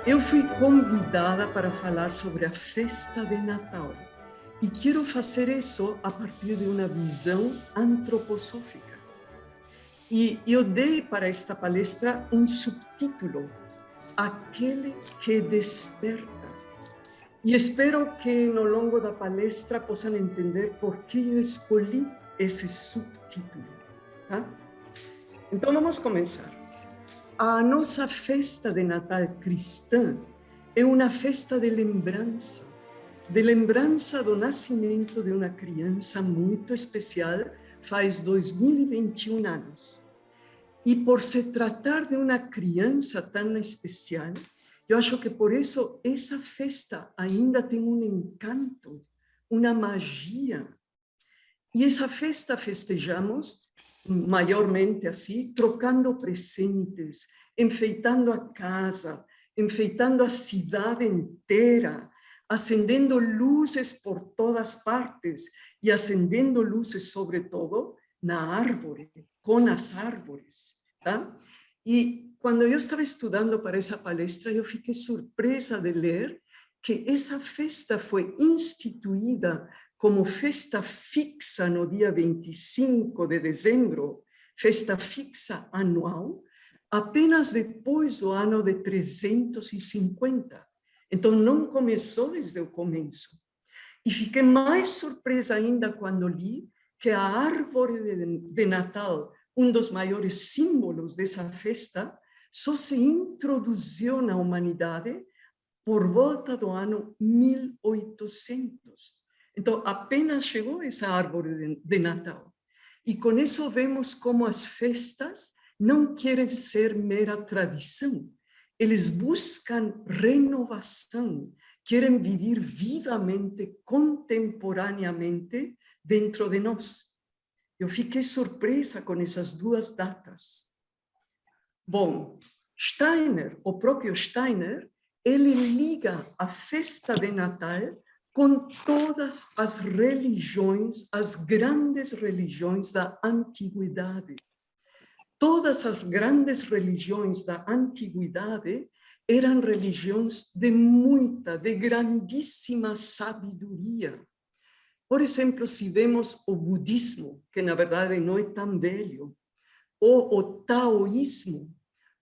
Eu fui convidada para falar sobre a festa de Natal e quero fazer isso a partir de uma visão antroposófica. E eu dei para esta palestra um subtítulo: Aquele que desperta. E espero que no longo da palestra possam entender por que eu escolhi esse subtítulo. Tá? Então vamos começar. A nossa festa de Natal cristã é uma festa de lembrança do nascimento de uma criança muito especial, faz 2021 anos. E por se tratar de uma criança tão especial, eu acho que por isso essa festa ainda tem um encanto, uma magia. E essa festa festejamos maiormente assim, trocando presentes, enfeitando a casa, enfeitando a cidade inteira, acendendo luzes por todas partes e acendendo luzes, sobretudo, na árvore, com as árvores. Tá? E quando eu estava estudando para essa palestra, eu fiquei surpresa de ler que essa festa foi instituída como festa fixa no dia 25 de dezembro, festa fixa anual, apenas depois do ano de 350. Então, não começou desde o começo. E fiquei mais surpresa ainda quando li que a árvore de Natal, um dos maiores símbolos dessa festa, só se introduziu na humanidade por volta do ano 1800. Então, apenas chegou essa árvore de Natal. E com isso vemos como as festas não querem ser mera tradição. Eles buscam renovação, querem viver vivamente, contemporaneamente dentro de nós. Eu fiquei surpresa com essas duas datas. Bom, Steiner, o próprio Steiner, ele liga a festa de Natal com todas as religiões, as grandes religiões da antiguidade. Todas as grandes religiões da antiguidade eram religiões de grandíssima sabedoria. Por exemplo, se vemos o budismo, que na verdade não é tão velho, ou o taoísmo,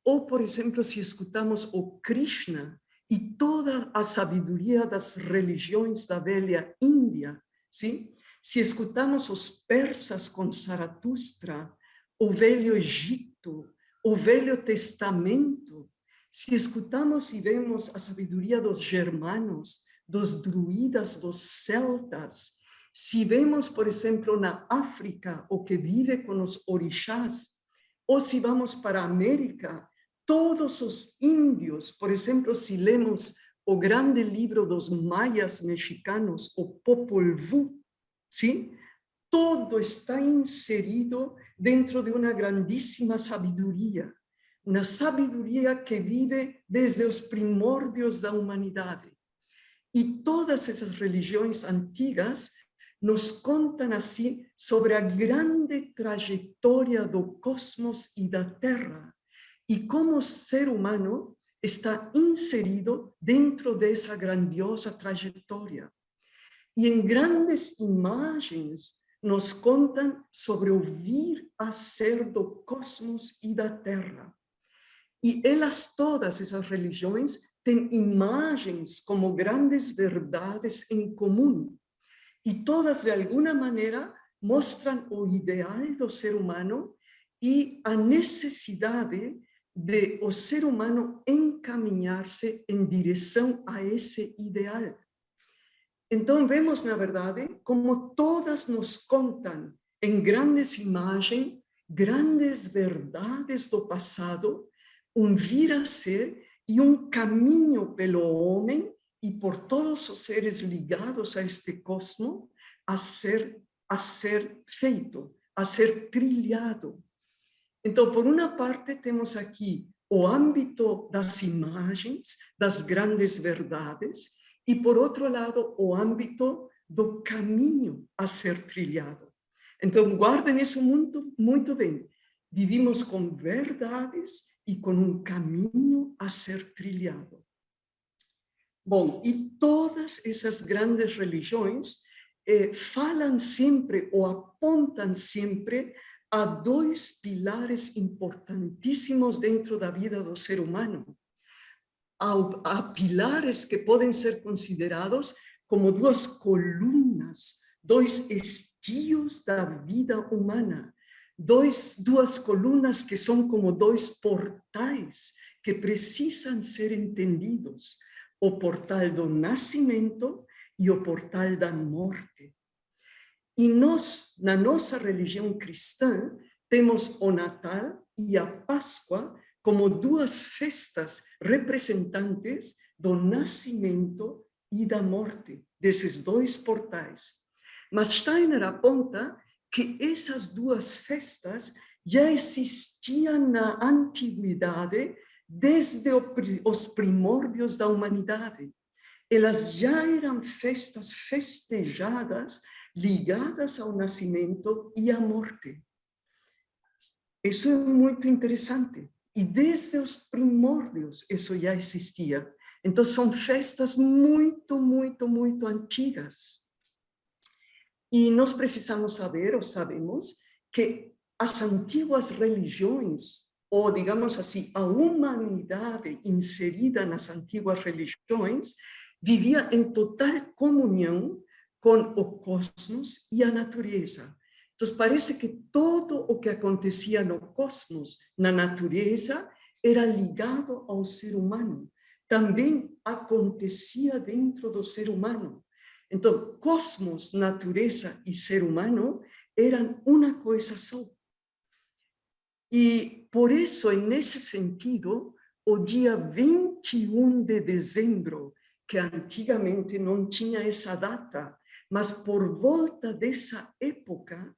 ou, por exemplo, se escutamos o Krishna e toda a sabedoria das religiões da velha Índia, sim? Se escutamos os persas com Zaratustra, o Velho Egito, o Velho Testamento, se escutamos e vemos a sabedoria dos germanos, dos druidas, dos celtas, se vemos, por exemplo, na África, o que vive com os orixás, ou se vamos para a América, todos os índios, por exemplo, se lemos o grande livro dos maias mexicanos, o Popol Vuh, sim? Todo está inserido dentro de uma grandíssima sabedoria, uma sabedoria que vive desde os primórdios da humanidade. E todas essas religiões antigas nos contam assim sobre a grande trajetória do cosmos e da Terra e como o ser humano está inserido dentro dessa grandiosa trajetória. E em grandes imagens nos contam sobre o vir a ser do cosmos e da Terra. E elas, todas essas religiões, têm imagens como grandes verdades em comum. E todas, de alguma maneira, mostram o ideal do ser humano e a necessidade de o ser humano encaminhar-se em direção a esse ideal. Então, vemos, na verdade, como todas nos contam em grandes imagens, grandes verdades do passado, um vir a ser e um caminho pelo homem e por todos os seres ligados a este cosmos a ser feito, a ser trilhado. Então, por uma parte, temos aqui o âmbito das imagens, das grandes verdades, e, por outro lado, o âmbito do caminho a ser trilhado. Então, guardem isso muito, muito bem. Vivimos com verdades e com um caminho a ser trilhado. Bom, e todas essas grandes religiões falam sempre ou apontam sempre a dois pilares importantíssimos dentro da vida do ser humano. A pilares que podem ser considerados como duas colunas, dois estios da vida humana, duas colunas que são como dois portais que precisam ser entendidos: o portal do nascimento e o portal da morte. E nós, na nossa religião cristã, temos o Natal e a Páscoa como duas festas representantes do nascimento e da morte, desses dois portais. Mas Steiner aponta que essas duas festas já existiam na antiguidade desde os primórdios da humanidade. Elas já eram festas festejadas ligadas ao nascimento e à morte. Isso é muito interessante. E desde os primórdios isso já existia. Então são festas muito, muito, muito antigas. E nós precisamos saber, ou sabemos, que as antigas religiões, ou digamos assim, a humanidade inserida nas antigas religiões, vivia em total comunhão com o cosmos e a natureza. Então, parece que tudo o que acontecia no cosmos, na natureza, era ligado ao ser humano. Também acontecia dentro do ser humano. Então, cosmos, natureza e ser humano eram uma coisa só. E, por isso, nesse sentido, o dia 21 de dezembro, que antigamente não tinha essa data, mas por volta dessa época,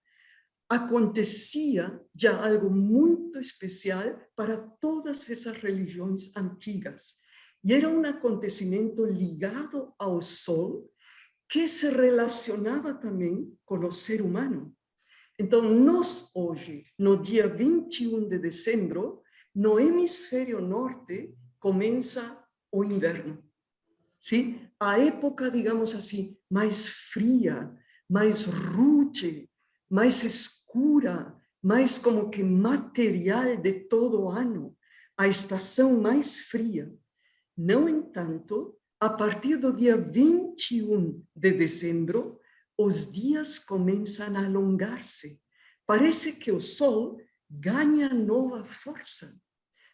acontecia já algo muito especial para todas essas religiões antigas. E era um acontecimento ligado ao Sol, que se relacionava também com o ser humano. Então, nós hoje, no dia 21 de dezembro, no hemisfério norte, começa o inverno. Sim? A época, digamos assim, mais fria, mais rude, mais escura, mais como que material de todo o ano, a estação mais fria. No entanto, a partir do dia 21 de dezembro, os dias começam a alongar-se. Parece que o Sol ganha nova força.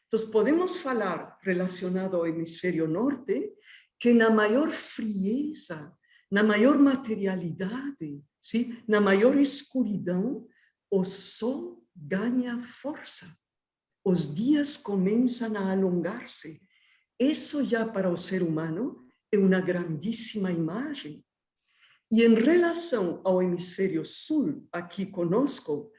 Então, podemos falar, relacionado ao hemisfério norte, que na maior frieza, na maior materialidade, sim? Na maior escuridão, o Sol ganha força. Os dias começam a alongar-se. Isso já para o ser humano é uma grandíssima imagem. E em relação ao hemisfério sul, aqui conosco,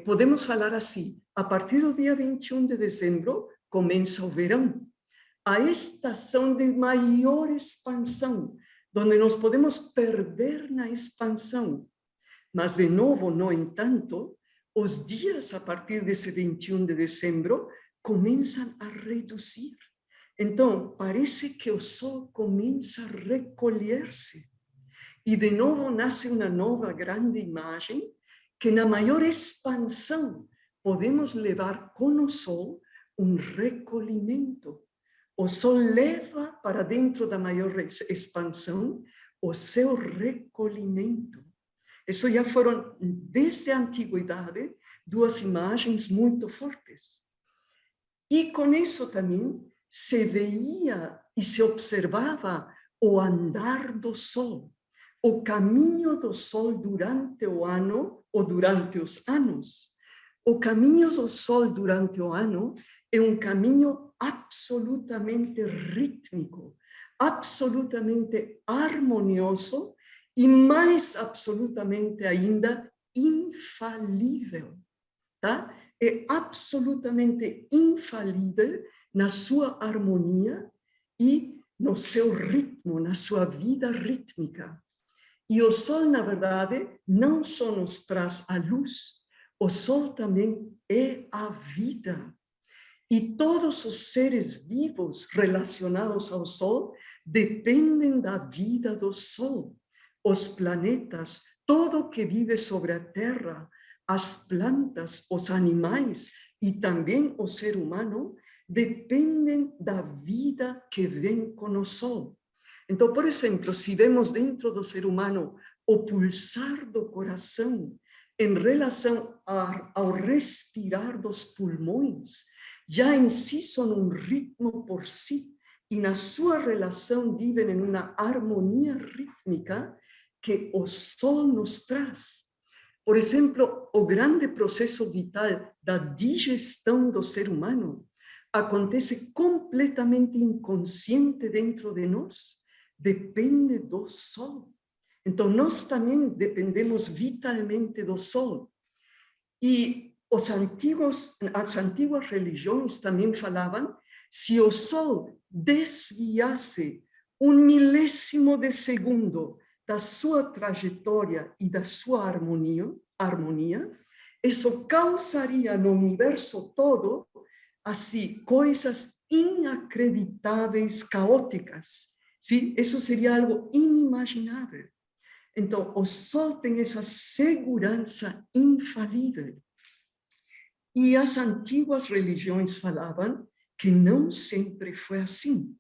podemos falar assim: a partir do dia 21 de dezembro começa o verão, a estação de maior expansão, onde nós podemos perder na expansão. Mas, de novo, no entanto, os dias a partir desse 21 de dezembro começam a reduzir. Então, parece que o Sol começa a recolher-se. E, de novo, nasce uma nova grande imagem que, na maior expansão, podemos levar com o Sol um recolhimento. O Sol leva para dentro da maior expansão o seu recolhimento. Isso já foram, desde a antiguidade, duas imagens muito fortes. E com isso também se veia e se observava o andar do Sol, o caminho do Sol durante o ano ou durante os anos. O caminho do Sol durante o ano é um caminho absolutamente rítmico, absolutamente harmonioso e mais absolutamente ainda infalível, tá? É absolutamente infalível na sua harmonia e no seu ritmo, na sua vida rítmica. E o Sol, na verdade, não só nos traz a luz, o Sol também é a vida. E todos os seres vivos relacionados ao Sol dependem da vida do Sol. Os planetas, tudo que vive sobre a Terra, as plantas, os animais e também o ser humano, dependem da vida que vem com o Sol. Então, por exemplo, se vemos dentro do ser humano o pulsar do coração em relação ao respirar dos pulmões, já em si são um ritmo por si e na sua relação vivem em uma harmonia rítmica que o Sol nos traz. Por exemplo, o grande processo vital da digestão do ser humano acontece completamente inconsciente dentro de nós, depende do Sol. Então, nós também dependemos vitalmente do Sol. E as antigas religiões também falavam, se o Sol desviasse 1/1000 de segundo da sua trajetória e da sua harmonia, isso causaria no universo todo, assim, coisas inacreditáveis, caóticas. Sim? Isso seria algo inimaginável. Então, o Sol tem essa segurança infalível. E as antigas religiões falavam que não sempre foi assim,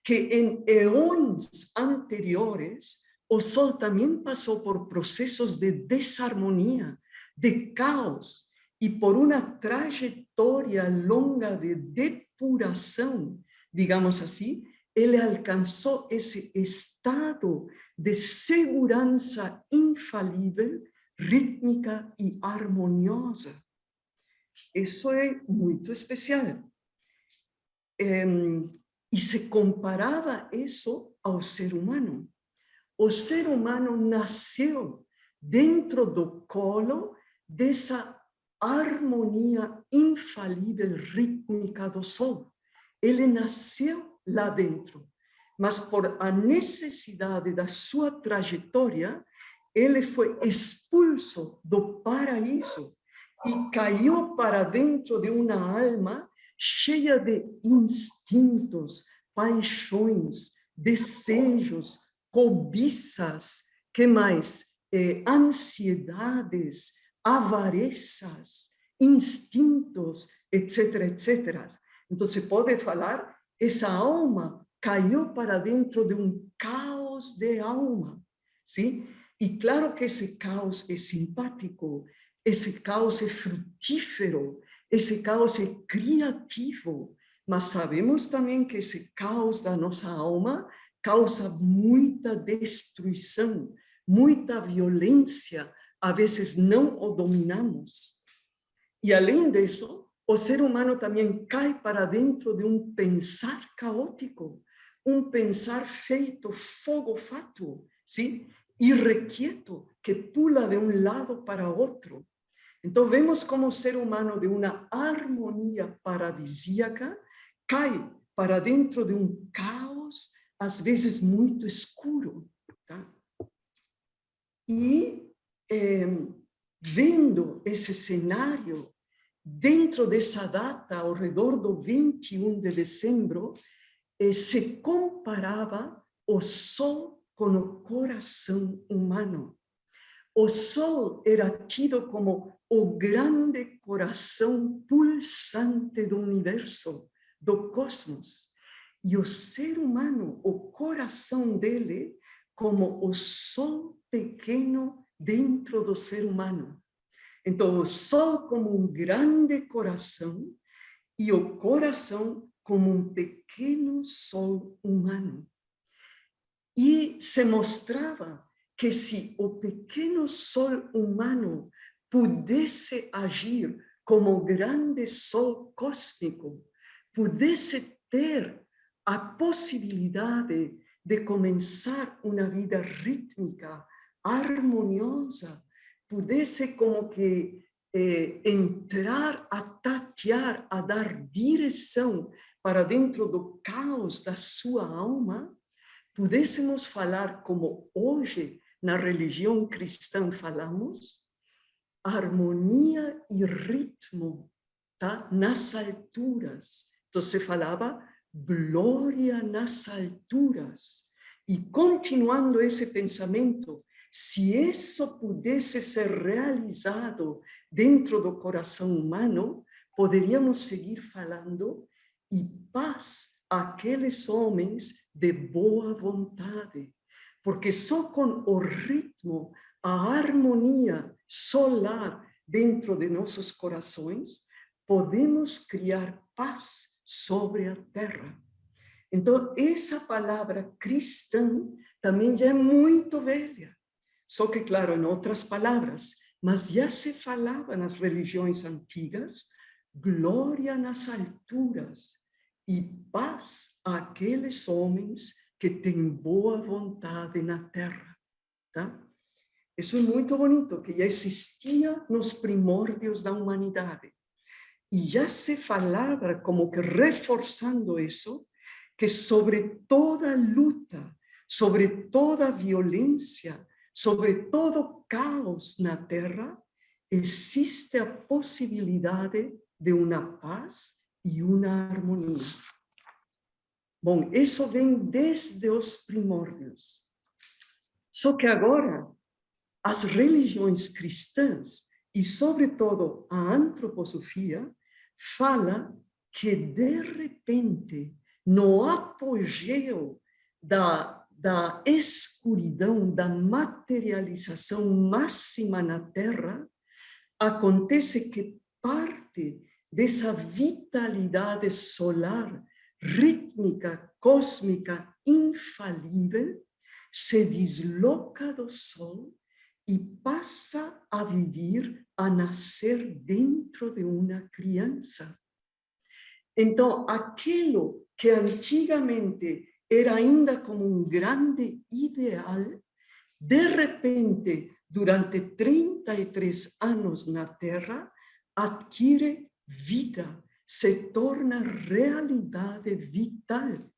que em eões anteriores o Sol também passou por processos de desarmonia, de caos, e por uma trajetória longa de depuração, digamos assim, ele alcançou esse estado de segurança infalível, rítmica e harmoniosa. Isso é muito especial. E se comparava isso ao ser humano. O ser humano nasceu dentro do colo dessa harmonia infalível, rítmica do Sol. Ele nasceu lá dentro, mas por a necessidade da sua trajetória, ele foi expulso do paraíso e caiu para dentro de uma alma cheia de instintos, paixões, desejos, cobiças, que mais? Ansiedades, avarezas, instintos, etc., etc. Então, se pode falar, essa alma caiu para dentro de um caos de alma, sim? E claro que esse caos é simpático, esse caos é frutífero, esse caos é criativo, mas sabemos também que esse caos da nossa alma causa muita destruição, muita violência, a vezes não o dominamos. E além disso, o ser humano também cai para dentro de um pensar caótico, um pensar feito fogo fátuo, sim? Irrequieto, que pula de um lado para outro. Então, vemos como o ser humano, de uma harmonia paradisíaca, cai para dentro de um caos, às vezes muito escuro. Tá? E, vendo esse cenário, dentro dessa data, ao redor do 21 de dezembro, se comparava o Sol com o coração humano. O Sol era tido como o grande coração pulsante do universo, do cosmos. E o ser humano, o coração dele, como o Sol pequeno dentro do ser humano. Então, o Sol como um grande coração e o coração como um pequeno Sol humano. E se mostrava que se o pequeno Sol humano pudesse agir como o grande Sol cósmico, pudesse ter a possibilidade de começar uma vida rítmica, harmoniosa, pudesse como que entrar a tatear, a dar direção para dentro do caos da sua alma, pudéssemos falar como hoje na religião cristã falamos, harmonia e ritmo tá? Nas alturas. Então, se falava glória nas alturas. E continuando esse pensamento, se isso pudesse ser realizado dentro do coração humano, poderíamos seguir falando e paz àqueles homens de boa vontade. Porque só com o ritmo, a harmonia solar dentro de nossos corações, podemos criar paz sobre a terra. Então, essa palavra cristã também já é muito velha. Só que, claro, em outras palavras, mas já se falava nas religiões antigas, glória nas alturas e paz àqueles homens que têm boa vontade na terra. Tá? Isso é muito bonito, que já existia nos primórdios da humanidade. E já se falava, como que reforçando isso, que sobre toda luta, sobre toda violência, sobre todo caos na Terra, existe a possibilidade de uma paz e uma harmonia. Bom, isso vem desde os primórdios. Só que agora, as religiões cristãs, e sobretudo a antroposofia, fala que, de repente, no apogeu da escuridão, da materialização máxima na Terra, acontece que parte dessa vitalidade solar, rítmica, cósmica, infalível, se desloca do Sol e passa a viver, a nascer dentro de uma criança. Então, aquilo que antigamente era ainda como um grande ideal, de repente, durante 33 anos na Terra, adquire vida, se torna realidade vital.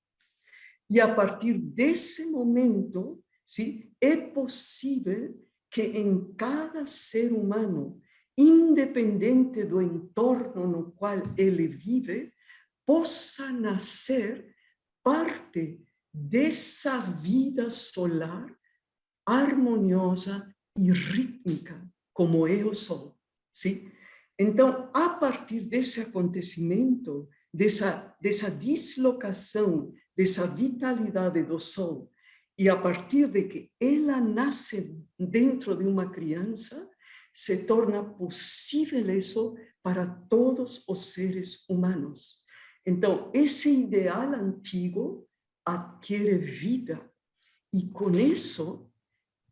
E a partir desse momento, sim, é possível que em cada ser humano, independente do entorno no qual ele vive, possa nascer parte dessa vida solar harmoniosa e rítmica, como é o Sol. Sim? Então, a partir desse acontecimento, dessa deslocação, dessa vitalidade do Sol, e a partir de que ela nasce dentro de uma criança, se torna possível isso para todos os seres humanos. Então, esse ideal antigo adquire vida. E com isso,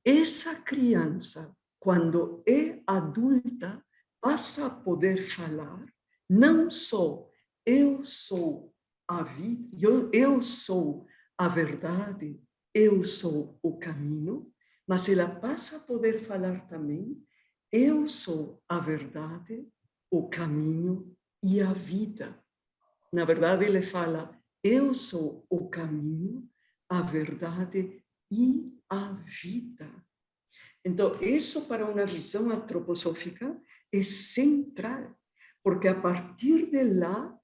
essa criança, quando é adulta, passa a poder falar não só eu sou a vida, eu sou a verdade, eu sou o caminho, mas ela passa a poder falar também eu sou a verdade, o caminho e a vida. Na verdade, ele fala eu sou o caminho, a verdade e a vida. Então, isso para uma visão antroposófica é central, porque a partir de lá,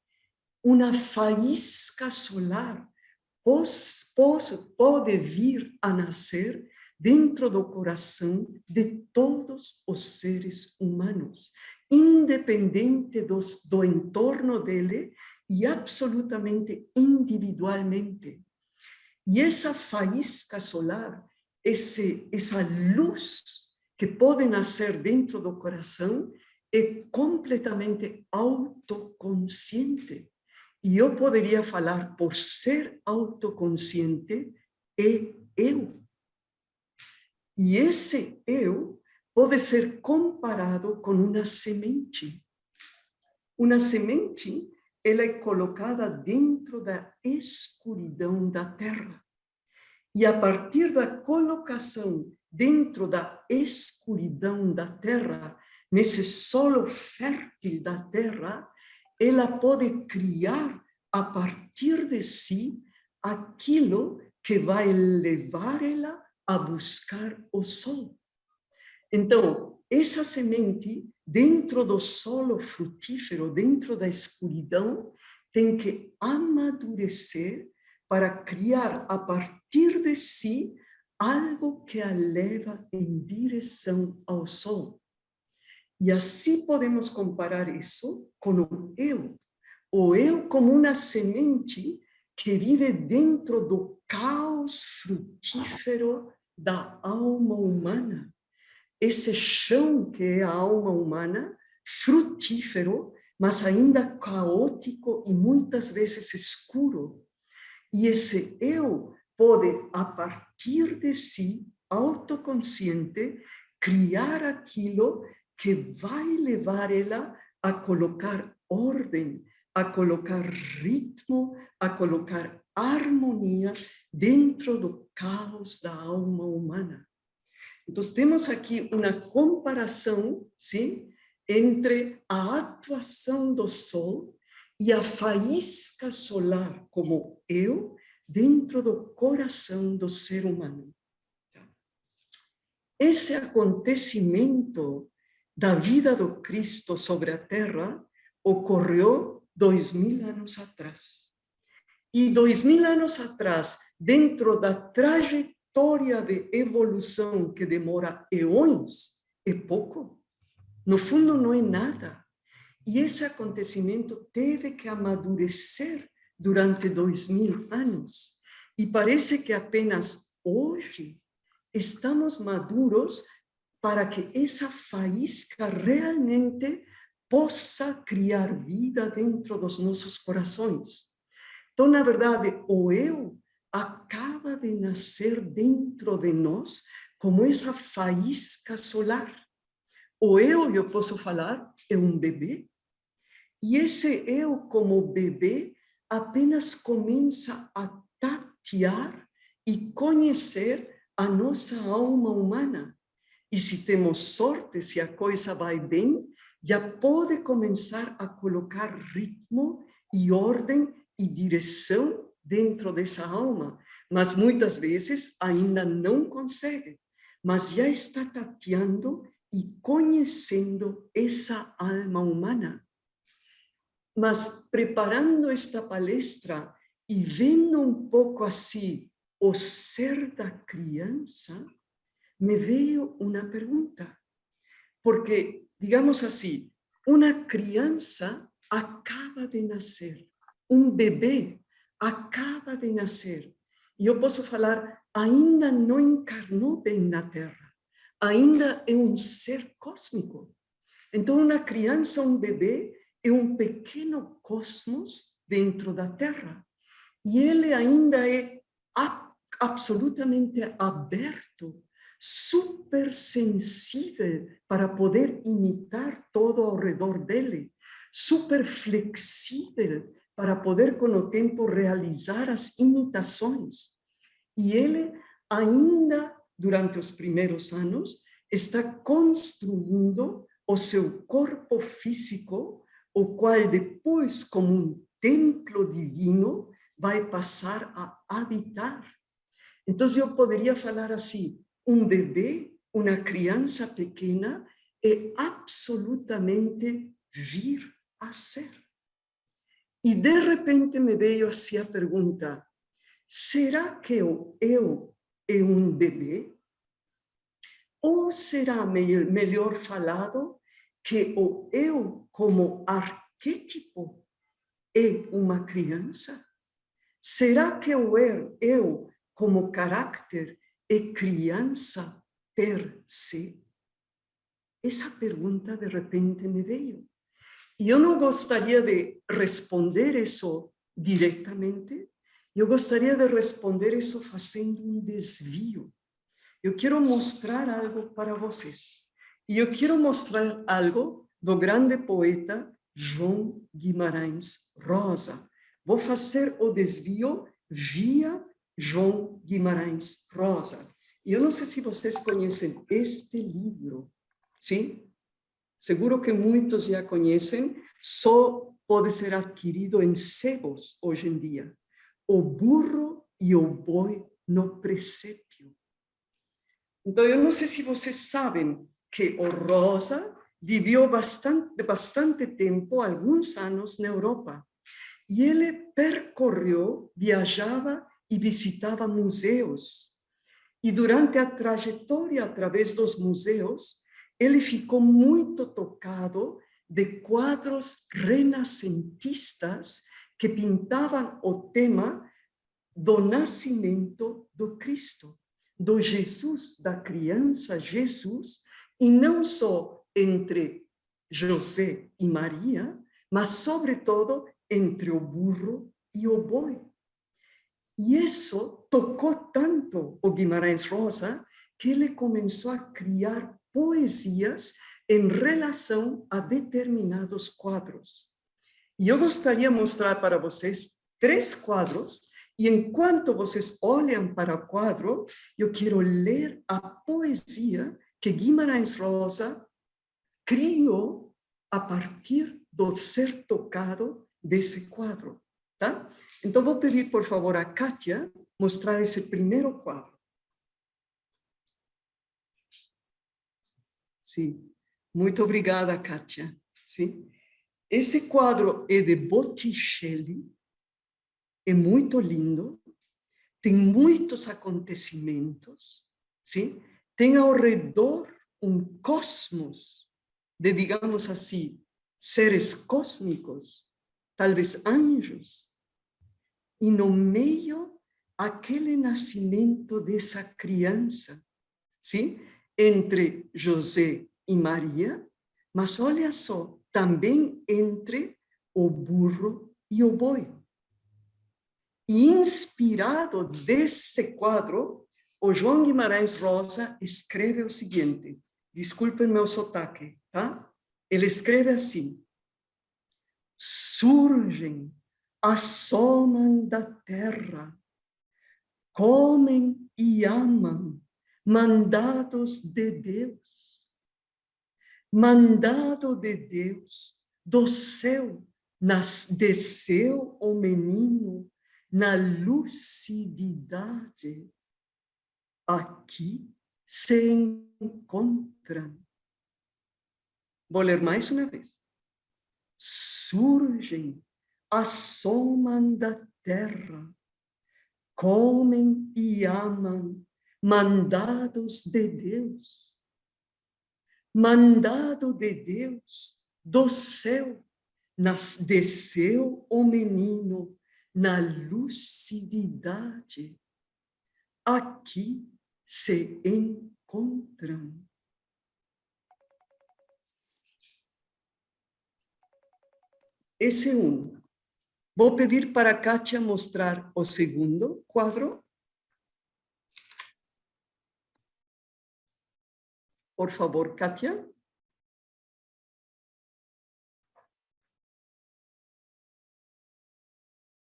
uma faísca solar pode vir a nascer dentro do coração de todos os seres humanos, independente do entorno dele e absolutamente individualmente. E essa faísca solar, essa luz que pode nascer dentro do coração, é completamente autoconsciente. E eu poderia falar, por ser autoconsciente, é eu. E esse eu pode ser comparado com uma semente. Uma semente, ela é colocada dentro da escuridão da terra. E a partir da colocação dentro da escuridão da terra, nesse solo fértil da terra, ela pode criar a partir de si aquilo que vai levar ela a buscar o sol. Então, essa semente dentro do solo frutífero, dentro da escuridão, tem que amadurecer para criar a partir de si algo que a leva em direção ao sol. E assim podemos comparar isso com o eu como uma semente que vive dentro do caos frutífero da alma humana. Esse chão que é a alma humana, frutífero, mas ainda caótico e muitas vezes escuro. E esse eu pode, a partir de si, autoconsciente, criar aquilo que vai levar ela a colocar ordem, a colocar ritmo, a colocar harmonia dentro do caos da alma humana. Então, temos aqui uma comparação, sim, entre a atuação do sol e a faísca solar como eu dentro do coração do ser humano. Esse acontecimento da vida do Cristo sobre a Terra ocorreu 2000 anos atrás. E 2000 anos atrás, dentro da trajetória de evolução que demora eões, é pouco. No fundo, não é nada. E esse acontecimento teve que amadurecer durante 2000 anos. E parece que apenas hoje estamos maduros para que essa faísca realmente possa criar vida dentro dos nossos corações. Então, na verdade, o eu acaba de nascer dentro de nós como essa faísca solar. O eu posso falar, é um bebê. E esse eu, como bebê, apenas começa a tatear e conhecer a nossa alma humana. E se temos sorte, se a coisa vai bem, já pode começar a colocar ritmo e ordem e direção dentro dessa alma. Mas muitas vezes ainda não consegue. Mas já está tateando e conhecendo essa alma humana. Mas preparando esta palestra e vendo um pouco assim o ser da criança, me veio uma pergunta. Porque, digamos assim, uma criança acaba de nascer, um bebê acaba de nascer. E eu posso falar, ainda não encarnou bem na Terra, ainda é um ser cósmico. Então, uma criança, um bebê, é um pequeno cosmos dentro da Terra. E ele ainda é absolutamente aberto, super sensível para poder imitar todo ao redor dele, super flexível para poder, com o tempo, realizar as imitações. E ele ainda, durante os primeiros anos, está construindo o seu corpo físico, o qual depois, como um templo divino, vai passar a habitar. Então, eu poderia falar assim, um bebê, uma criança pequena, é absolutamente vir a ser. E, de repente, me veio assim a pergunta, será que o eu é um bebê? Ou será melhor falado que o eu, como arquétipo, é uma criança? Será que o eu, como caráter, é criança per se? Essa pergunta, de repente, me veio. E eu não gostaria de responder isso diretamente, eu gostaria de responder isso fazendo um desvio. Eu quero mostrar algo para vocês. E eu quero mostrar algo do grande poeta João Guimarães Rosa. Vou fazer o desvio via João Guimarães Rosa. E eu não sei se vocês conhecem este livro. Sim? Seguro que muitos já conhecem. Só pode ser adquirido em sebos hoje em dia. O burro e o boi no presépio. Então, eu não sei se vocês sabem que o rosa vivió bastante tiempo, algunos años, en Europa. Y él percorrió, viajaba y visitaba museos. Y durante a trajetória através dos museus, ele ficou muito tocado de quadros renascentistas que pintavam o tema do nascimento do Cristo, do Jesus, da criança Jesus, e não só entre José e Maria, mas sobretudo entre o burro e o boi. E isso tocou tanto o Guimarães Rosa que ele começou a criar poesias em relação a determinados quadros. E eu gostaria de mostrar para vocês 3 quadros, e enquanto vocês olham para o quadro, eu quero ler a poesia que Guimarães Rosa criou a partir do ser tocado desse quadro. Tá? Então, vou pedir, por favor, a Kátia mostrar esse primeiro quadro. Sim. Muito obrigada, Kátia. Sim. Esse quadro é de Botticelli, é muito lindo, tem muitos acontecimentos, sim? Tem ao redor um cosmos de, digamos assim, seres cósmicos, talvez anjos, e no meio aquele nascimento dessa criança, sim? Entre José e Maria, mas olha só, também entre o burro e o boi. E inspirado desse quadro, o João Guimarães Rosa escreve o seguinte, desculpem meu sotaque, tá? Ele escreve assim: surgem, assomam da terra, comem e amam, mandados de Deus. Mandado de Deus, do céu, desceu o menino na lucididade. Aqui se encontram. Vou ler mais uma vez. Surgem, assomam da terra, comem e amam, mandados de Deus. Mandado de Deus, do céu, desceu o menino na lucididade. Aqui se encontram. Esse é um. Vou pedir para a Kátia mostrar o segundo quadro. Por favor, Kátia.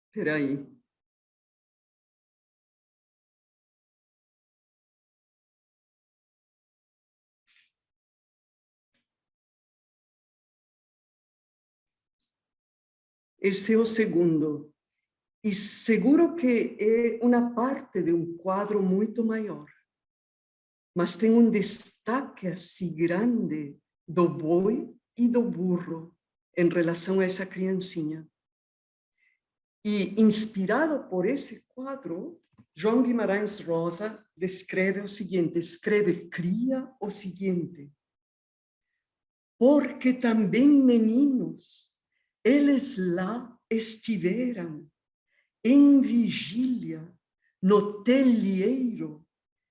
Espera aí. Esse é o segundo. E seguro que é uma parte de um quadro muito maior. Mas tem um destaque assim grande do boi e do burro em relação a essa criancinha. E inspirado por esse quadro, João Guimarães Rosa descreve o seguinte, cria o seguinte: porque também meninos, eles lá estiveram em vigília no telheiro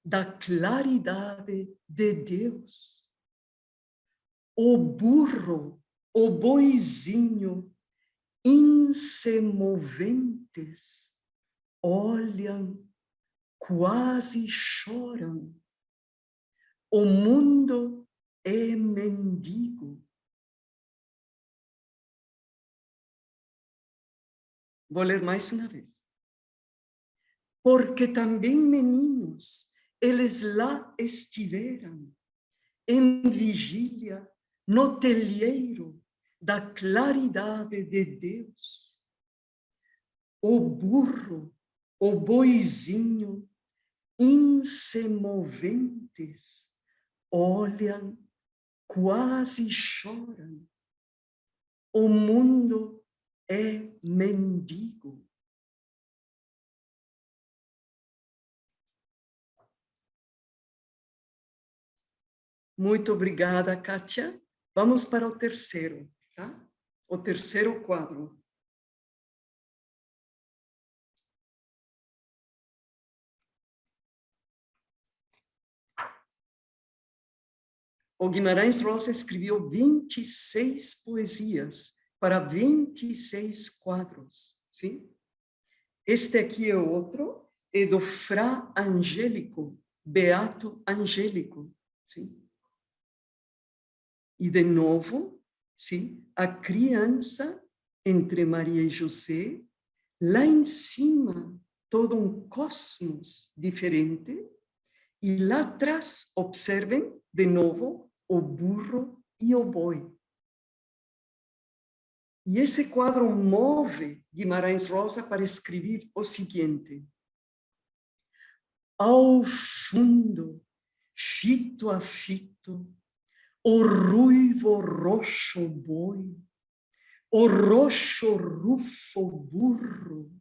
da claridade de Deus. O burro, o boizinho, insemoventes, olham, quase choram. O mundo é mendigo. Vou ler mais uma vez. Porque também meninos, eles lá estiveram, em vigília, no telheiro da claridade de Deus. O burro, o boizinho, insemoventes, olham, quase choram. O mundo é mendigo. Muito obrigada, Kátia. Vamos para o terceiro, tá? O terceiro quadro. O Guimarães Rosa escreveu 26 poesias para 26 quadros, sim? Este aqui é outro, é do Fra Angélico, Beato Angélico, sim? E de novo, sim, a criança entre Maria e José, lá em cima, todo um cosmos diferente, e lá atrás, observem, de novo, o burro e o boi. E esse quadro move Guimarães Rosa para escrever o seguinte: ao fundo, fito a fito, o ruivo roxo boi, o roxo rufo burro,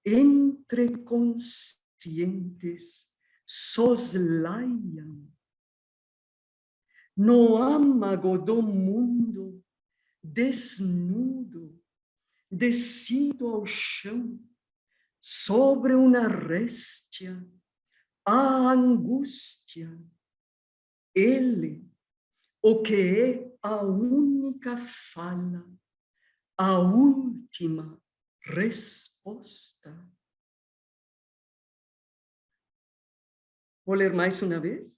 entre conscientes soslaiam. No âmago do mundo, desnudo, descido ao chão, sobre uma réstia, a angústia, ele, o que é a única fala, a última resposta. Vou ler mais uma vez?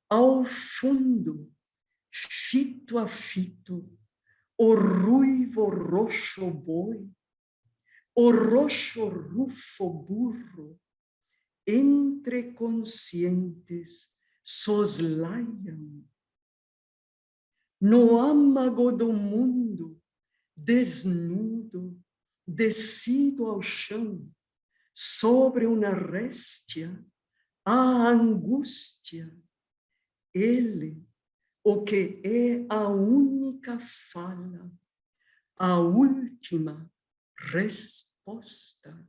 Ao fundo, fito a fito, o ruivo roxo boi, o roxo rufo burro, entre conscientes soslaiam. No âmago do mundo, desnudo, descido ao chão, sobre uma réstia, a angústia, ele, o que é a única fala, a última resposta.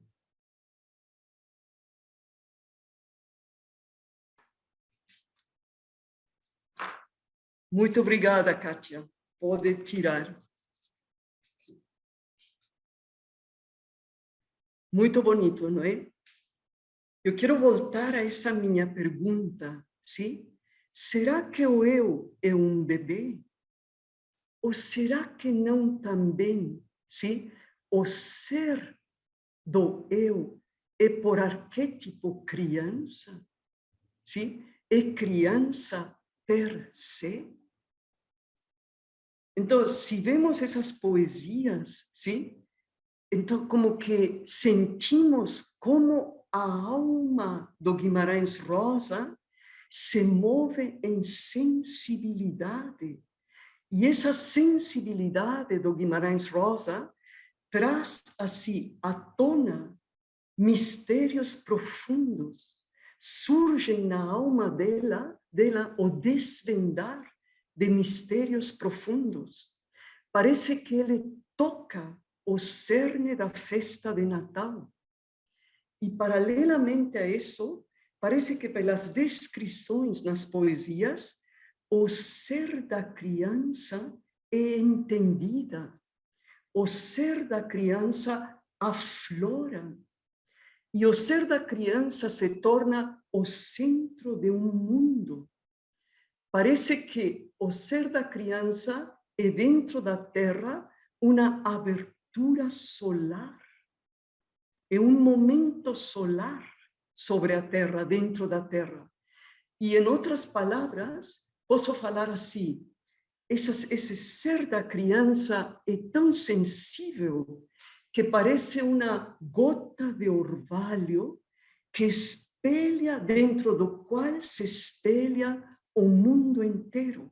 Muito obrigada, Kátia. Pode tirar. Muito bonito, não é? Eu quero voltar a essa minha pergunta, sim? Será que o eu é um bebê? Ou será que não também, sim? O ser do eu é por arquétipo criança? Sim? É criança per se? Então, se vemos essas poesias, sim? Então, como que sentimos como a alma do Guimarães Rosa se move em sensibilidade. E essa sensibilidade do Guimarães Rosa traz assim à tona mistérios profundos. Surgem na alma dela o desvendar de mistérios profundos. Parece que ele toca o cerne da festa de Natal. E, paralelamente a isso, parece que pelas descrições nas poesias, o ser da criança é entendida. O ser da criança aflora. E o ser da criança se torna o centro de um mundo. Parece que o ser da criança é dentro da Terra uma abertura solar. É um momento solar sobre a Terra, dentro da Terra. E, em outras palavras, posso falar assim, esse ser da criança é tão sensível que parece uma gota de orvalho que espelha, dentro do qual se espelha o mundo inteiro.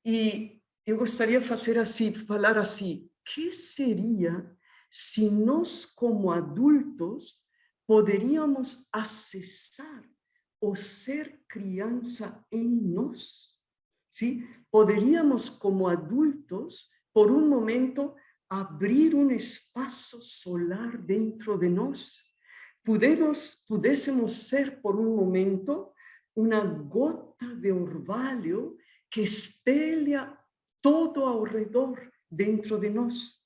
E eu gostaria de fazer assim, falar assim, que seria se nós, como adultos, poderíamos acessar o ser criança em nós. ¿Sí? Poderíamos, como adultos, por um momento, abrir um espaço solar dentro de nós. Pudéssemos ser, por um momento, uma gota de orvalho que espelha todo ao redor dentro de nós.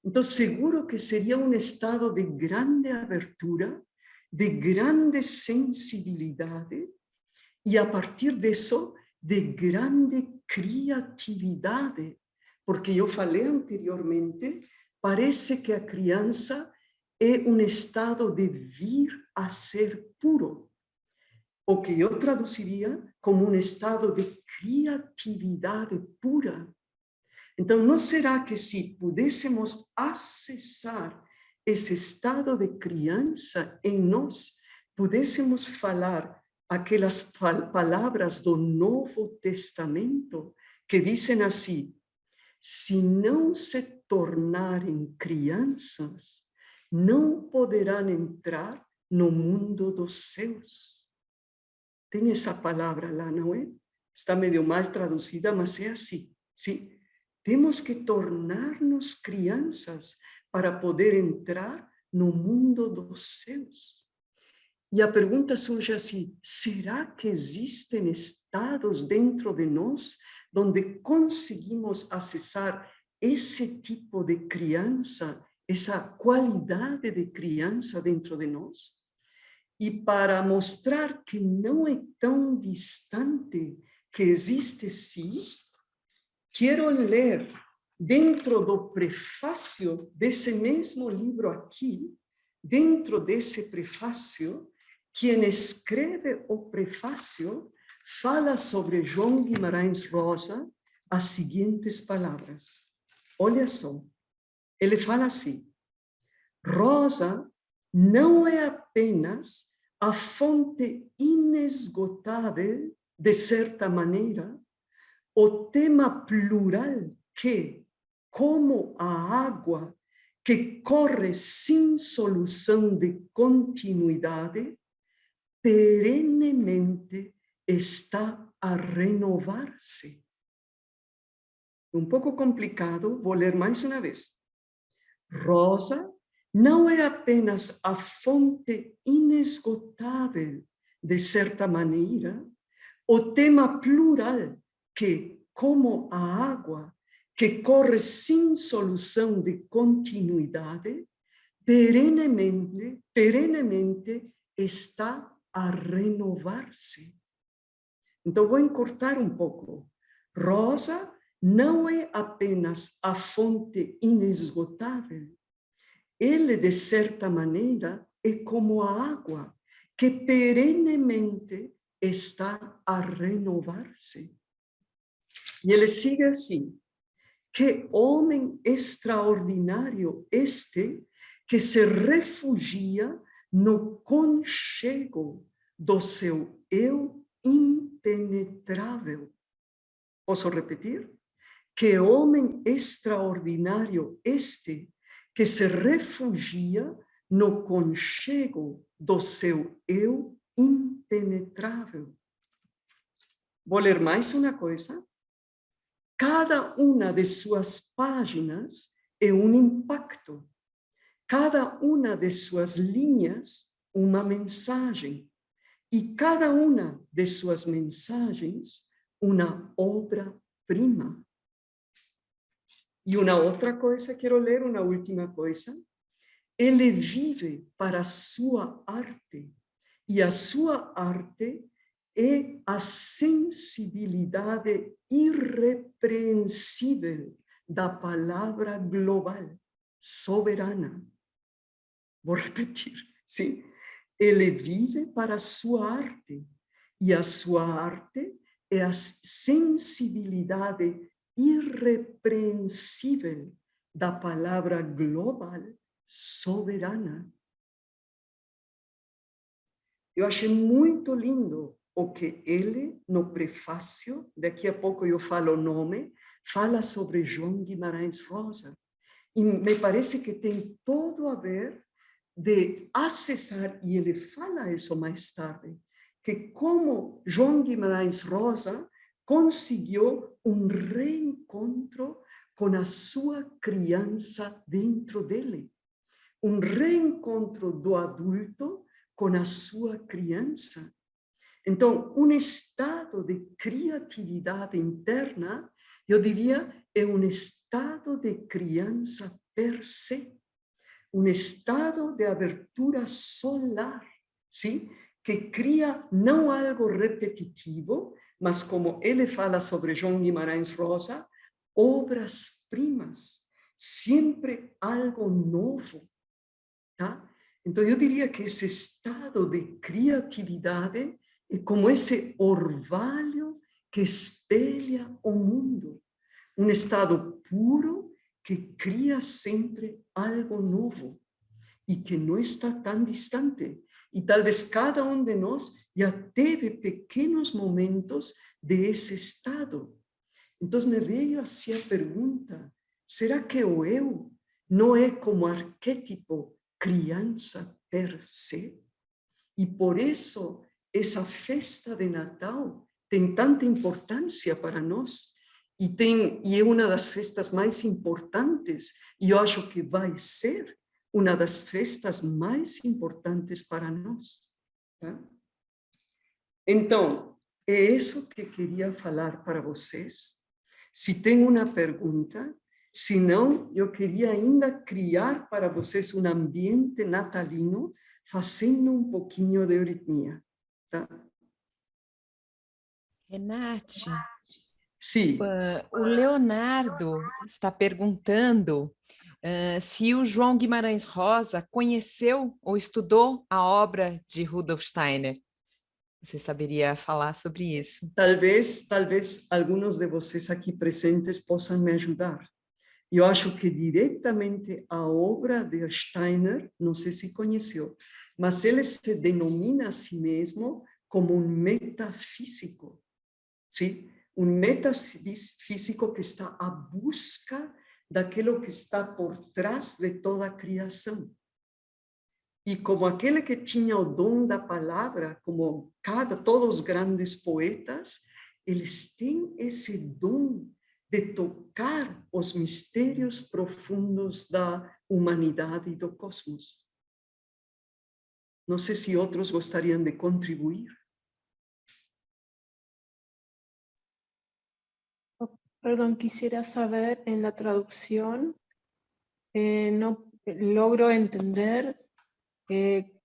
Então, seguro que seria um estado de grande abertura, de grande sensibilidade, e a partir disso, de grande criatividade. Porque eu falei anteriormente, parece que a criança é um estado de vir a ser puro, o que eu traduziria como um estado de criatividade pura. Então, não será que se pudéssemos acessar esse estado de criança em nós, pudéssemos falar aquelas palavras do Novo Testamento que dizem assim: se não se tornarem crianças, não poderão entrar no mundo dos céus. Tem essa palavra lá, não é? Está meio mal traduzida, mas é assim, sim. Temos que tornar-nos crianças para poder entrar no mundo dos céus. E a pergunta surge assim: será que existem estados dentro de nós onde conseguimos acessar esse tipo de criança, essa qualidade de criança dentro de nós? E para mostrar que não é tão distante, que existe sim, quero ler dentro do prefácio desse mesmo livro aqui, dentro desse prefácio, quem escreve o prefácio fala sobre João Guimarães Rosa as seguintes palavras. Olha só, ele fala assim: Rosa não é apenas a fonte inesgotável, de certa maneira, o tema plural que, como a água que corre sem solução de continuidade, perenemente está a renovar-se. Um pouco complicado, vou ler mais uma vez. Rosa não é apenas a fonte inesgotável, de certa maneira, o tema plural que, como a água que corre sem solução de continuidade, perenemente está a renovar-se. Então, vou encurtar um pouco. Rosa não é apenas a fonte inesgotável. Ele, de certa maneira, é como a água que perenemente está a renovar-se. E ele sigue assim: que homem extraordinário este que se refugia no conchego do seu eu impenetrável. Posso repetir? Que homem extraordinário este que se refugia no conchego do seu eu impenetrável. Vou ler mais uma coisa. Cada uma de suas páginas é um impacto. Cada uma de suas linhas, uma mensagem. E cada uma de suas mensagens, uma obra-prima. E uma outra coisa, quero ler uma última coisa. Ele vive para a sua arte. E a sua arte é a sensibilidade irrepreensível da palavra global, soberana. Vou repetir, sim? Ele vive para a sua arte, e a sua arte é a sensibilidade irrepreensível da palavra global, soberana. Eu achei muito lindo o que ele, no prefácio, daqui a pouco eu falo o nome, fala sobre João Guimarães Rosa. E me parece que tem tudo a ver de acessar, e ele fala isso mais tarde, que como João Guimarães Rosa conseguiu reencontro com a sua criança dentro dele. Reencontro do adulto com a sua criança. Então, estado de criatividade interna, eu diria, é estado de criança per se, estado de abertura solar, sim? Que cria não algo repetitivo, mas como ele fala sobre João Guimarães Rosa, obras-primas, sempre algo novo, tá? Então, eu diria que esse estado de criatividade é como esse orvalho que espelha o mundo. Estado puro que cria sempre algo novo e que não está tão distante. E talvez cada de nós já teve pequenos momentos desse estado. Então, me veio assim a pergunta, será que o eu não é como arquétipo criança per se? E por isso, essa festa de Natal tem tanta importância para nós. E é uma das festas mais importantes, e eu acho que vai ser uma das festas mais importantes para nós. Tá? Então, é isso que queria falar para vocês. Se tem uma pergunta, se não, eu queria ainda criar para vocês ambiente natalino, fazendo pouquinho de euritmia. Tá? Renate, Sim. o Leonardo está perguntando se o João Guimarães Rosa conheceu ou estudou a obra de Rudolf Steiner. Você saberia falar sobre isso? Talvez alguns de vocês aqui presentes possam me ajudar. Eu acho que diretamente a obra de Steiner, não sei se conheceu, mas ele se denomina a si mesmo como metafísico. Sim? Metafísico que está à busca daquilo que está por trás de toda a criação. E como aquele que tinha o dom da palavra, como todos os grandes poetas, eles têm esse dom de tocar os mistérios profundos da humanidade e do cosmos. Não sei se outros gostariam de contribuir. Perdón, quisiera saber en la traducción, no logro entender que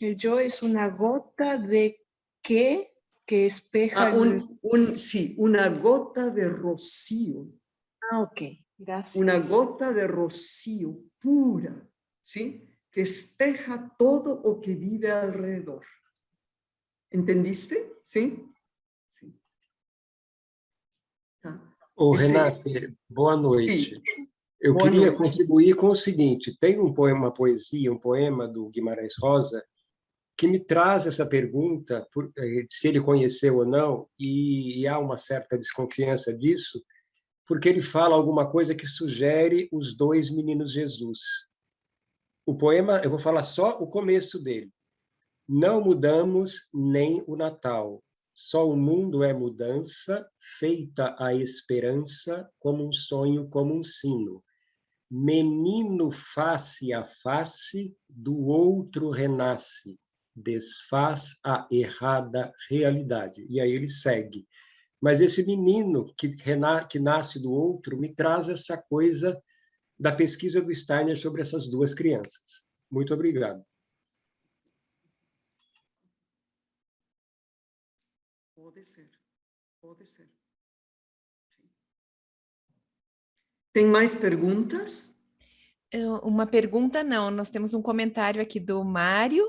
el yo es una gota de qué que espeja. Sí, una gota de rocío. Ah, ok, gracias. Una gota de rocío pura, ¿sí? Que espeja todo o que vive alrededor. ¿Entendiste? ¿Sí? Sí. Tá. Renate, boa noite. Sim. Eu boa queria noite. contribuir com o seguinte, tem um poema do Guimarães Rosa, que me traz essa pergunta, se ele conheceu ou não, e há uma certa desconfiança disso, porque ele fala alguma coisa que sugere os dois meninos Jesus. O poema, eu vou falar só o começo dele. Não mudamos nem o Natal. Só o mundo é mudança, feita a esperança, como um sonho, como um sino. Menino face a face, do outro renasce, desfaz a errada realidade. E aí ele segue. Mas esse menino que nasce do outro me traz essa coisa da pesquisa do Steiner sobre essas duas crianças. Muito obrigado. Pode ser, pode ser. Sim. Tem mais perguntas? Uma pergunta não, nós temos um comentário aqui do Mário,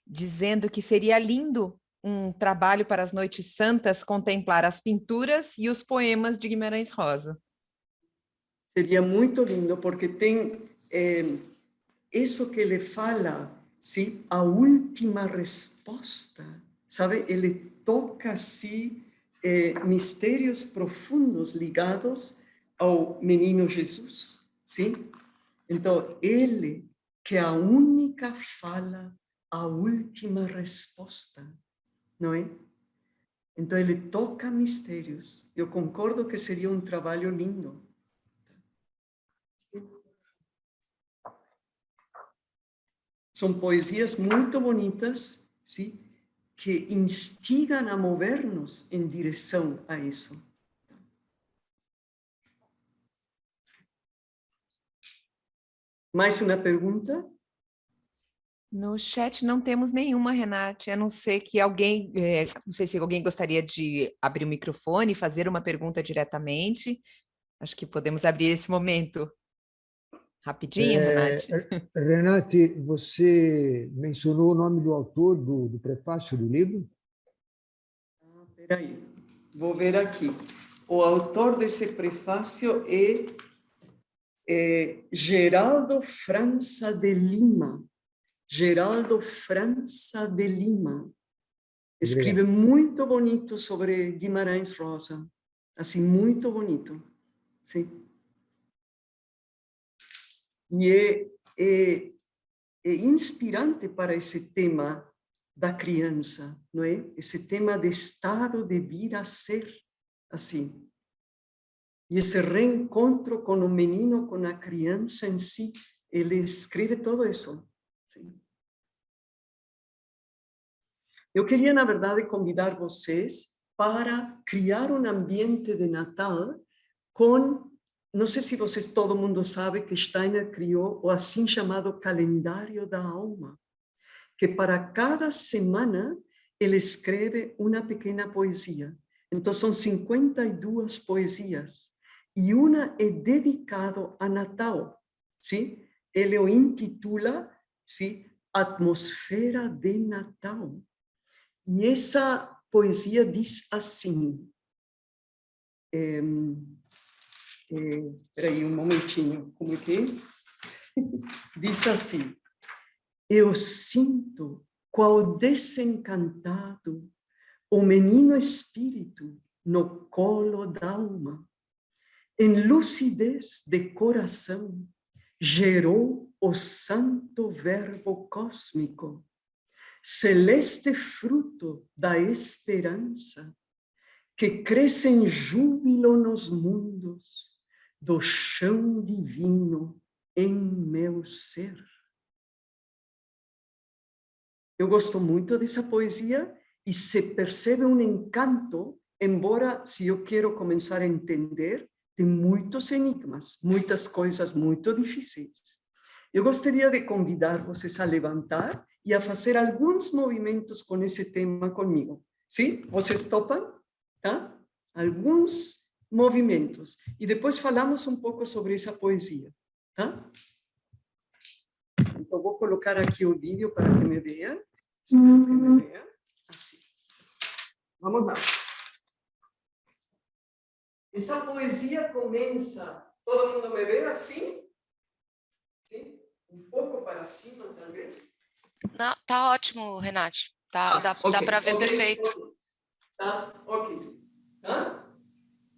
dizendo que seria lindo um trabalho para as Noites Santas contemplar as pinturas e os poemas de Guimarães Rosa. Seria muito lindo, porque tem isso que ele fala, sim? A última resposta, sabe? Ele toca, assim, mistérios profundos ligados ao menino Jesus, sim? Então, ele, que é a única fala, a última resposta. não é? Então, ele toca mistérios. Eu concordo que seria um trabalho lindo. São poesias muito bonitas, sim, que instigam a mover-nos em direção a isso. Mais uma pergunta? No chat não temos nenhuma, Renate, a não ser que alguém, não sei se alguém gostaria de abrir o microfone e fazer uma pergunta diretamente. Acho que podemos abrir esse momento. Rapidinho, Renate. Renate, você mencionou o nome do autor do prefácio do livro? Espera aí, vou ver aqui. O autor desse prefácio é Geraldo França de Lima. Geraldo França de Lima. Escreve muito bonito sobre Guimarães Rosa. Assim, muito bonito. Sim. E é inspirante para esse tema da criança, não é? Esse tema de estado de vir a ser, assim. E esse reencontro com o menino, com a criança em si, ele escreve tudo isso. Sim. Eu queria, na verdade, convidar vocês para criar um ambiente de Natal com, não sei se vocês, todo mundo sabe que Steiner criou o assim chamado calendário da alma, que para cada semana ele escreve uma pequena poesia. Então são 52 poesias e uma é dedicada a Natal, sim? Ele o intitula, sim, Atmosfera de Natal. E essa poesia diz assim, peraí um momentinho, como é que é? Diz assim: eu sinto qual desencantado o menino espírito no colo da alma, em lucidez de coração, gerou o santo verbo cósmico, celeste fruto da esperança, que cresce em júbilo nos mundos, do chão divino em meu ser. Eu gosto muito dessa poesia e se percebe um encanto, embora, se eu quero começar a entender, tem muitos enigmas, muitas coisas muito difíceis. Eu gostaria de convidar vocês a levantar e a fazer alguns movimentos com esse tema comigo. Sim? Vocês topam? Tá? Alguns movimentos. E depois falamos um pouco sobre essa poesia. Tá? Então, vou colocar aqui o vídeo para que me vejam. Espero que me vejam. Assim. Vamos lá. Essa poesia começa... Todo mundo me vê assim? Sim? Um pouco para cima, talvez? Não, tá ótimo, Renate. Dá Okay, para ver okay, perfeito. Okay. Tá? Ok. Tá?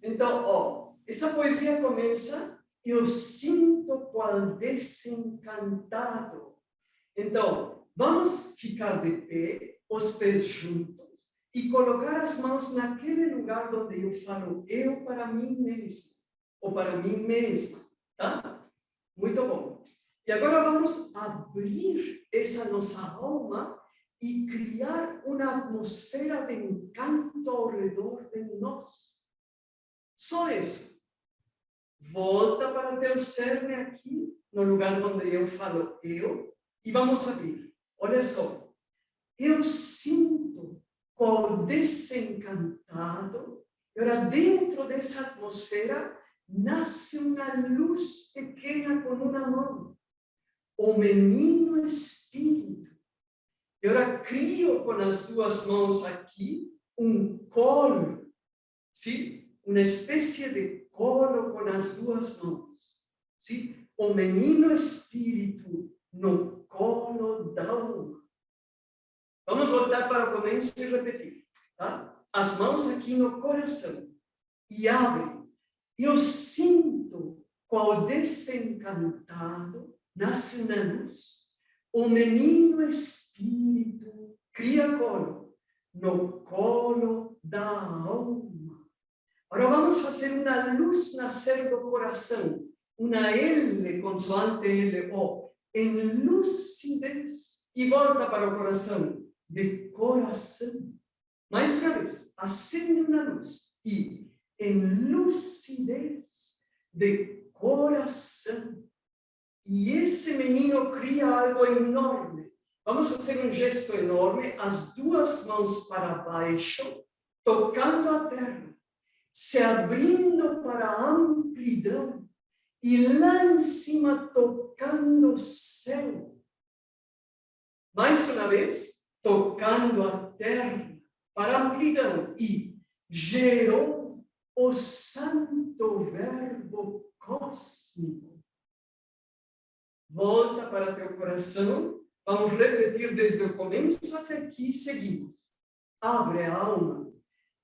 Então, ó, essa poesia começa: eu sinto qual desencantado. Então, vamos ficar de pé, os pés juntos, e colocar as mãos naquele lugar onde eu falo eu para mim mesmo, ou para mim mesma, tá? Muito bom. E agora vamos abrir essa nossa alma e criar uma atmosfera de encanto ao redor de nós. Só isso. Volta para teu cerne aqui, no lugar onde eu falo eu, e vamos abrir. Olha só. Eu sinto qual desencantado, agora dentro dessa atmosfera, nasce uma luz pequena com uma mão. O menino espírito. E agora crio com as duas mãos aqui um colo, sim? Uma espécie de colo com as duas mãos, sim? O menino espírito no colo da alma. Vamos voltar para o começo e repetir, tá? As mãos aqui no coração e abre. Eu sinto qual desencantado nasce na luz. O menino espírito cria colo no colo da alma. Agora vamos fazer uma luz nascer do coração, uma L, consoante L-O, em lucidez, e volta para o coração, de coração. Mais uma vez, acende uma luz, e em lucidez, de coração. E esse menino cria algo enorme. Vamos fazer um gesto enorme, as duas mãos para baixo, tocando a terra, se abrindo para a amplidão, e lá em cima tocando o céu. Mais uma vez, tocando a terra para a amplidão, e gerou o santo verbo cósmico. Volta para teu coração. Vamos repetir desde o começo até aqui. Seguimos. Abre a alma.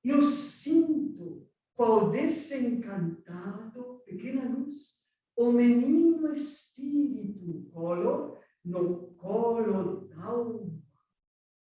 Eu sinto qual desencantado, pequena luz, o menino espírito colo, no colo da alma.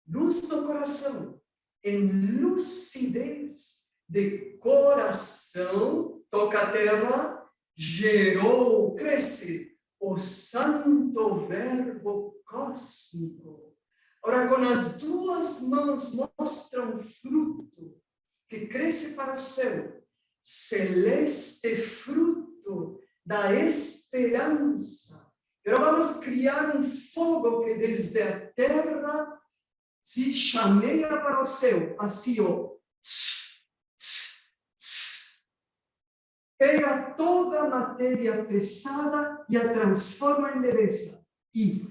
Luz do coração, em lucidez de coração, toca a terra, gerou, cresce o santo verbo cósmico. Ora, com as duas mãos mostra um fruto que cresce para o céu, celeste fruto da esperança. Agora vamos criar um fogo que desde a terra se chameia para o céu, assim, ó. Pega toda a matéria pesada e a transforma em leveza. E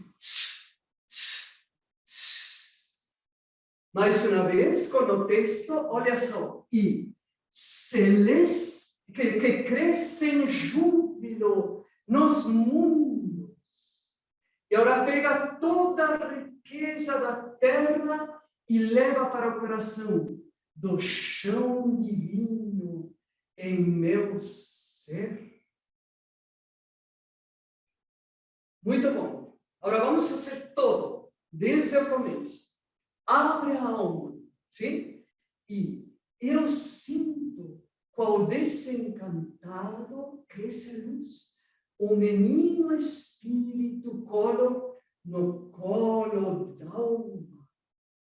mais uma vez, com o texto, olha só. E celeste, que cresce em júbilo nos mundos. E agora pega toda a riqueza da terra e leva para o coração do chão divino em meu ser. Muito bom. Agora vamos fazer todo, desde o começo. Abre a alma, sim? E eu sinto qual desencantado cresce a luz. O menino espírito colo no colo da alma,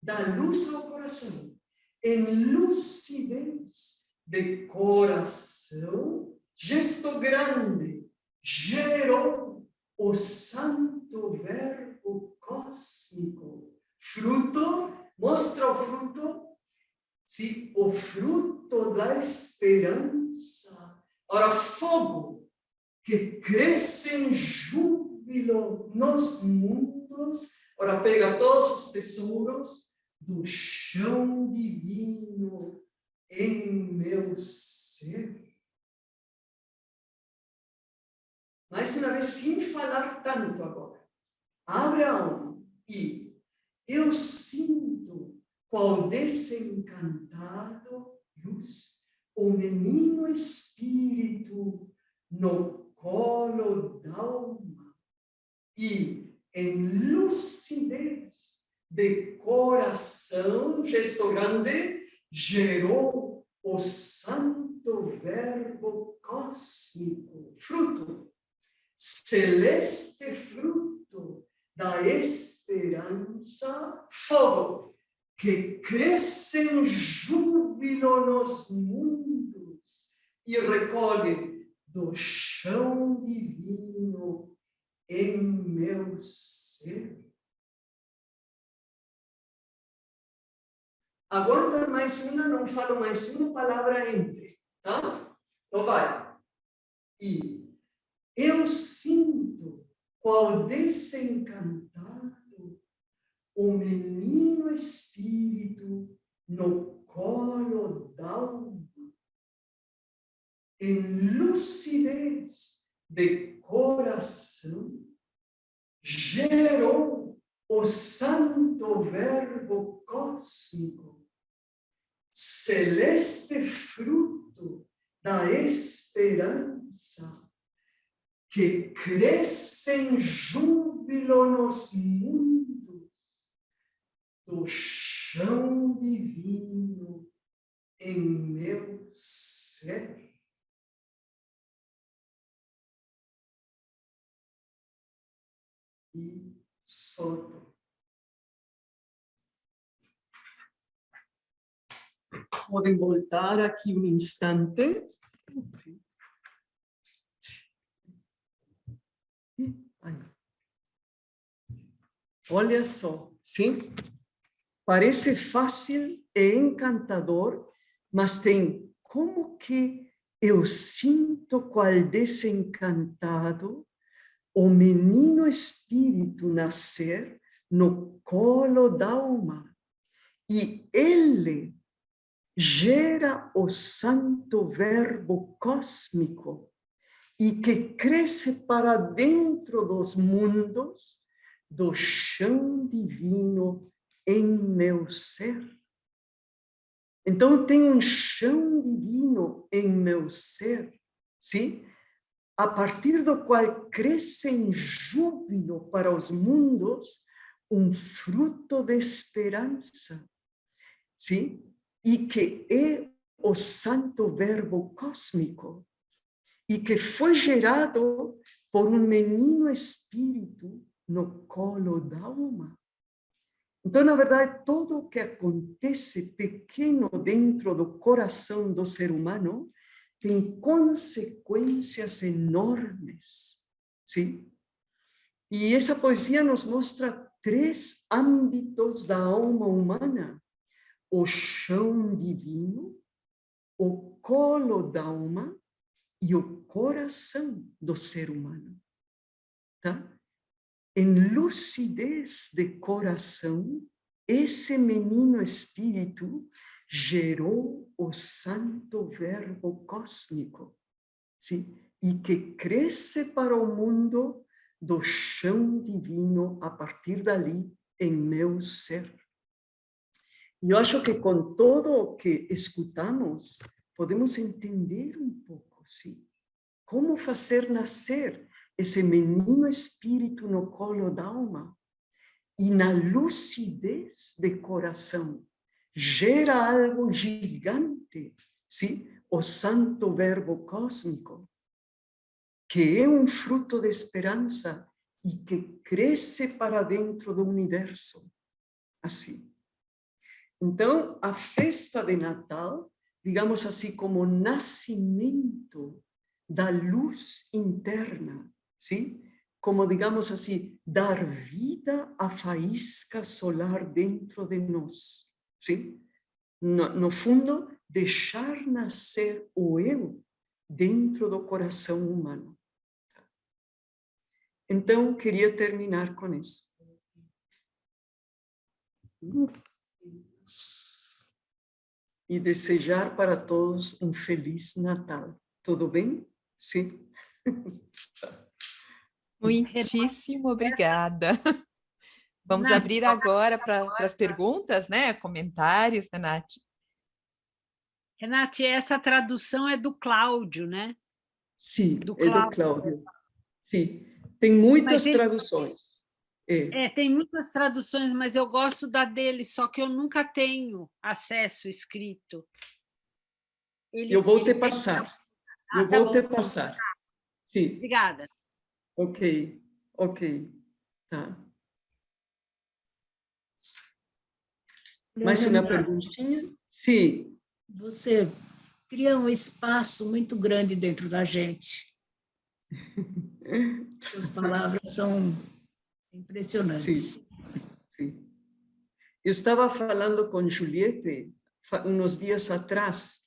da luz ao coração, em lucidez de coração, gesto grande, gerou o santo verbo cósmico. Fruto, mostra o fruto, sim, o fruto da esperança. Ora, fogo que cresce em júbilo nos mundos. Ora, pega todos os tesouros do chão divino em meu ser. Mais uma vez, sem falar tanto agora. Abre a alma e eu sinto qual desencantado luz, o menino espírito no colo da alma e em lucidez de coração, gesto grande, gerou o santo verbo cósmico, fruto, celeste fruto da esperança, fogo, que cresce em júbilo nos mundos e recolhe do chão divino em meu ser. Aguarda mais uma, não falo mais uma palavra entre, tá? Então vai. E eu sinto qual desencantado o menino espírito no colo da alma, em lucidez de coração, gerou o santo verbo cósmico, celeste fruto da esperança, que cresce em júbilo nos mundos do chão divino em meu ser. E solto. Podem voltar aqui um instante. Olha só, sim? Parece fácil e encantador, mas tem como que eu sinto qual desencantado o menino espírito nascer no colo da alma. E ele gera o santo verbo cósmico e que cresce para dentro dos mundos do chão divino em meu ser. Então, tem um chão divino em meu ser, sim? A partir do qual cresce em júbilo para os mundos um fruto de esperança, sim? E que é o santo verbo cósmico, e que foi gerado por um menino espírito no colo da alma. Então, na verdade, tudo o que acontece pequeno dentro do coração do ser humano tem consequências enormes, sim? E essa poesia nos mostra 3 âmbitos da alma humana: o chão divino, o colo da alma e o coração do ser humano, tá? Em lucidez de coração, esse menino espírito gerou o santo verbo cósmico, sim? E que cresce para o mundo do chão divino a partir dali em meu ser. E eu acho que com todo o que escutamos, podemos entender um pouco, sim? Como fazer nascer esse menino espírito no colo da alma e na lucidez de coração gera algo gigante, sim? O santo verbo cósmico, que é um fruto de esperança e que cresce para dentro do universo, assim. Então, a festa de Natal, digamos assim, como nascimento da luz interna, sim? Como, digamos assim, dar vida à faísca solar dentro de nós, sim? No fundo, deixar nascer o eu dentro do coração humano. Então, queria terminar com isso. E desejar para todos um feliz Natal. Tudo bem? Sim? Muitíssimo obrigada. Vamos abrir agora para as perguntas, né? Comentários, Renate. Renate, essa tradução é do Cláudio, né? Sim, do Cláudio. Sim, tem muitas traduções. Tem muitas traduções, mas eu gosto da dele, só que eu nunca tenho acesso escrito. Eu vou te passar. Eu vou te passar. Sim. Obrigada. Ok, tá. Mais uma perguntinha? Sim. Você cria um espaço muito grande dentro da gente. As palavras são impressionantes. Sim. Eu estava falando com Juliette uns dias atrás,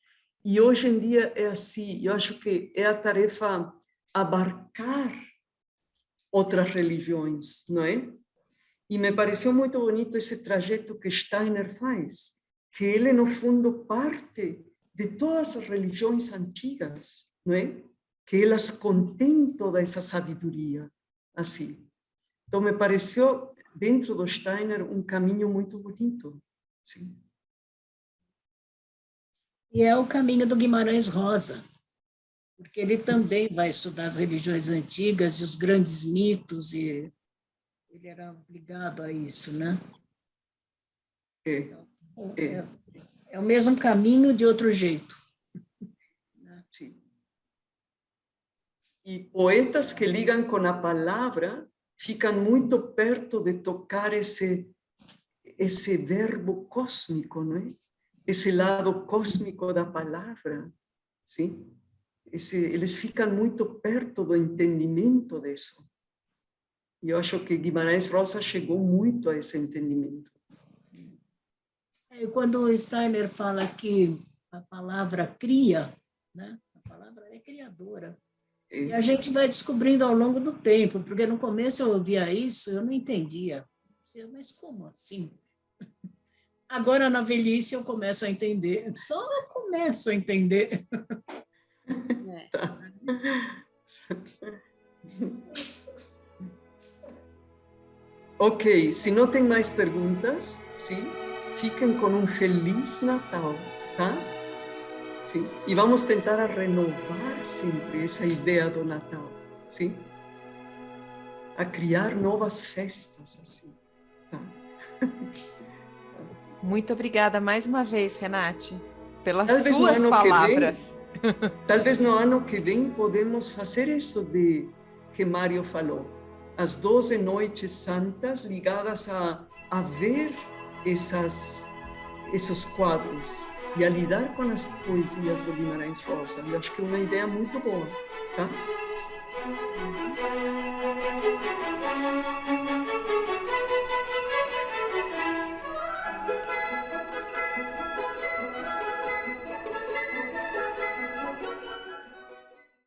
e hoje em dia é assim, eu acho que é a tarefa abarcar outras religiões, não é? E me pareceu muito bonito esse trajeto que Steiner faz, que ele, no fundo, parte de todas as religiões antigas, não é? Que elas contêm toda essa sabedoria, assim. Então, me pareceu, dentro do Steiner, um caminho muito bonito. Sim. E é o caminho do Guimarães Rosa, porque ele também vai estudar as religiões antigas e os grandes mitos, e ele era ligado a isso, né? É. É o mesmo caminho de outro jeito. Sim. E poetas que ligam com a palavra ficam muito perto de tocar esse verbo cósmico, não é? Esse lado cósmico da palavra, sim? Eles ficam muito perto do entendimento disso. E eu acho que Guimarães Rosa chegou muito a esse entendimento. E quando o Steiner fala que a palavra cria, né? A palavra é criadora. E a gente vai descobrindo ao longo do tempo, porque no começo eu ouvia isso, eu não entendia. Mas como assim? Agora, na velhice, eu começo a entender. Só eu começo a entender. Tá. Ok, se não tem mais perguntas, sim? Fiquem com um Feliz Natal, tá? Sim? E vamos tentar renovar sempre essa ideia do Natal, sim? A criar novas festas, assim, tá? Muito obrigada mais uma vez, Renate, pelas Talvez suas no ano palavras. Talvez no ano que vem podemos fazer isso que Mário falou. As 12 noites santas ligadas a ver esses quadros e a lidar com as poesias do Guimarães Rosa. Eu acho que é uma ideia muito boa, tá?